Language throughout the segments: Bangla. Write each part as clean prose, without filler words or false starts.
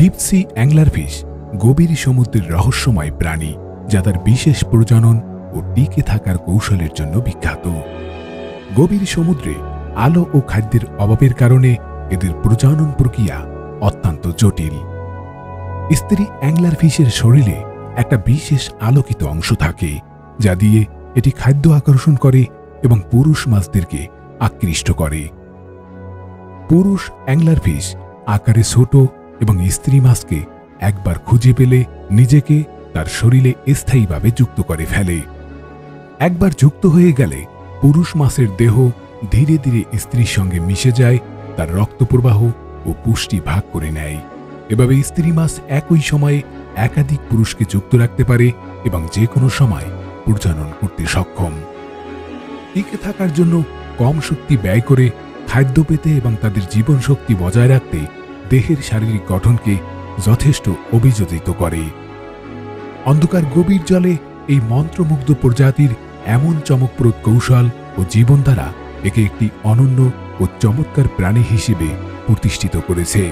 ডিপ সি অ্যাংলারফিশ গভীর সমুদ্রের রহস্যময় প্রাণী, যা তার বিশেষ প্রজনন ও টিকে থাকার কৌশলের জন্য বিখ্যাত। গভীর সমুদ্রে আলো ও খাদ্যের অভাবের কারণে এদের প্রজনন প্রক্রিয়া অত্যন্ত জটিল। স্ত্রী অ্যাংলারফিশের শরীরে একটা বিশেষ আলোকিত অংশ থাকে, যা দিয়ে এটি খাদ্য আকর্ষণ করে এবং পুরুষ মাছদেরকে আকৃষ্ট করে। পুরুষ অ্যাংলারফিশ আকারে ছোট এবং স্ত্রী মাছকে একবার খুঁজে পেলে নিজেকে তার শরীরে স্থায়ীভাবে যুক্ত করে ফেলে। একবার যুক্ত হয়ে গেলে পুরুষ মাছের দেহ ধীরে ধীরে স্ত্রীর সঙ্গে মিশে যায়, তার রক্ত প্রবাহ ও পুষ্টি ভাগ করে নেয়। এভাবে স্ত্রী মাছ একই সময়ে একাধিক পুরুষকে যুক্ত রাখতে পারে এবং যে কোনো সময় প্রজনন করতে সক্ষম। টিকে থাকার জন্য কম শক্তি ব্যয় করে খাদ্য পেতে এবং তাদের জীবন শক্তি বজায় রাখতে দেহের শারীরিক গঠনকে যথেষ্ট অভিযোজিত করে। অন্ধকার গভীর জলে এই মন্ত্রমুগ্ধ প্রজাতির এমন চমকপ্রদ কৌশল ও জীবনধারা একে একটি অনন্য ও চমৎকার প্রাণী হিসেবে প্রতিষ্ঠিত করেছে।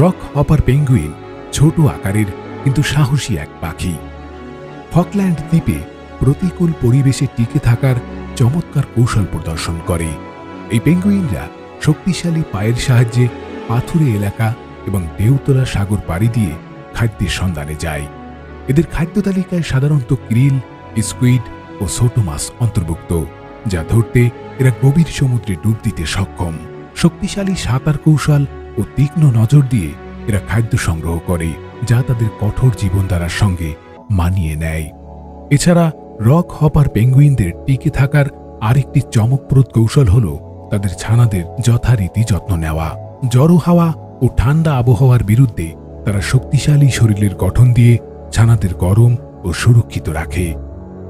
রক হপার পেঙ্গুইন ছোট আকারের কিন্তু সাহসী এক পাখি। ফকল্যান্ড দ্বীপে প্রতিকূল পরিবেশে টিকে থাকার চমৎকার কৌশল প্রদর্শন করে। এই পেঙ্গুইনরা শক্তিশালী পায়ের সাহায্যে পাথুরে এলাকা এবং ঢেউতলা সাগর পাড়ি দিয়ে খাদ্যের সন্ধানে যায়। এদের খাদ্য তালিকায় সাধারণত ক্রিল, স্কুইড ও ছোট মাছ অন্তর্ভুক্ত, যা ধরতে এরা গভীর সমুদ্রে ডুব দিতে সক্ষম। শক্তিশালী সাঁতার কৌশল ও তীক্ষ্ণ নজর দিয়ে এরা খাদ্য সংগ্রহ করে, যা তাদের কঠোর জীবনধারার সঙ্গে মানিয়ে নেয়। এছাড়া রক হপার পেঙ্গুইনদের টিকে থাকার আরেকটি চমকপ্রদ কৌশল হল তাদের ছানাদের যথারীতি যত্ন নেওয়া। জড়ো হাওয়া ও ঠান্ডা আবহাওয়ার বিরুদ্ধে তারা শক্তিশালী শরীরের গঠন দিয়ে ছানাদের গরম ও সুরক্ষিত রাখে।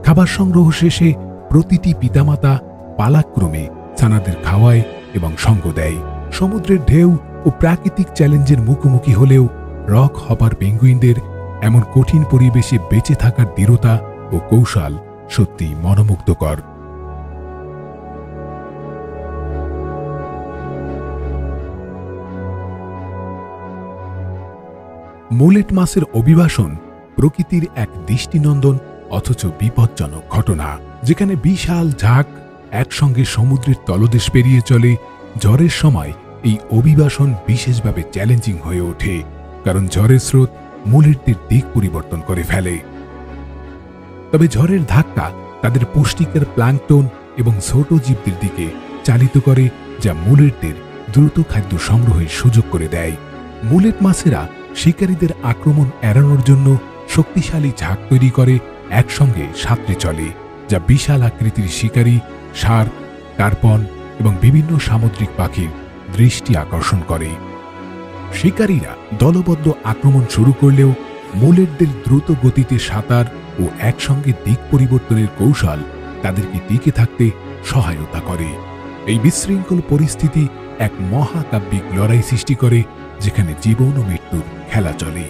খাবার সংগ্রহ শেষে প্রতিটি পিতামাতা পালাক্রমে ছানাদের খাওয়ায় এবং সঙ্গ দেয়। সমুদ্রের ঢেউ ও প্রাকৃতিক চ্যালেঞ্জের মুখোমুখি হলেও রক হপার পেঙ্গুইনদের এমন কঠিন পরিবেশে বেঁচে থাকার দৃঢ়তা ও কৌশল সত্যি মনোমুগ্ধকর। মুলেট মাছের অভিবাসন প্রকৃতির এক দৃষ্টিনন্দন অথচ বিপজ্জনক ঘটনা, যেখানে বিশাল ঝাঁক একসঙ্গে সমুদ্রের তলদেশ পেরিয়ে চলে। ঝড়ের সময় এই অভিবাসন বিশেষভাবে চ্যালেঞ্জিং হয়ে ওঠে, কারণ ঝড়ের স্রোত মুলেটদের দিক পরিবর্তন করে ফেলে। তবে ঝড়ের ধাক্কা তাদের পুষ্টিকর প্লাঙ্কটন এবং ছোট জীবদের দিকে চালিত করে, যা মুলেটদের দ্রুত খাদ্য সংগ্রহের সুযোগ করে দেয়। মুলেট মাছেরা শিকারীদের আক্রমণ এড়ানোর জন্য শক্তিশালী ঝাঁক তৈরি করে একসঙ্গে সাঁতরে চলে, যা বিশাল আকৃতির শিকারী, শার্ক, টার্পন এবং বিভিন্ন সামুদ্রিক পাখির দৃষ্টি আকর্ষণ করে। শিকারীরা দলবদ্ধ আক্রমণ শুরু করলেও মুলেটদের দ্রুত গতিতে সাঁতার ও একসঙ্গে দিক পরিবর্তনের কৌশল তাদেরকে টিকে থাকতে সহায়তা করে। এই বিশৃঙ্খল পরিস্থিতি এক মহাকাব্যিক লড়াই সৃষ্টি করে, যেখানে জীবন ও মৃত্যুর খেলা চলে।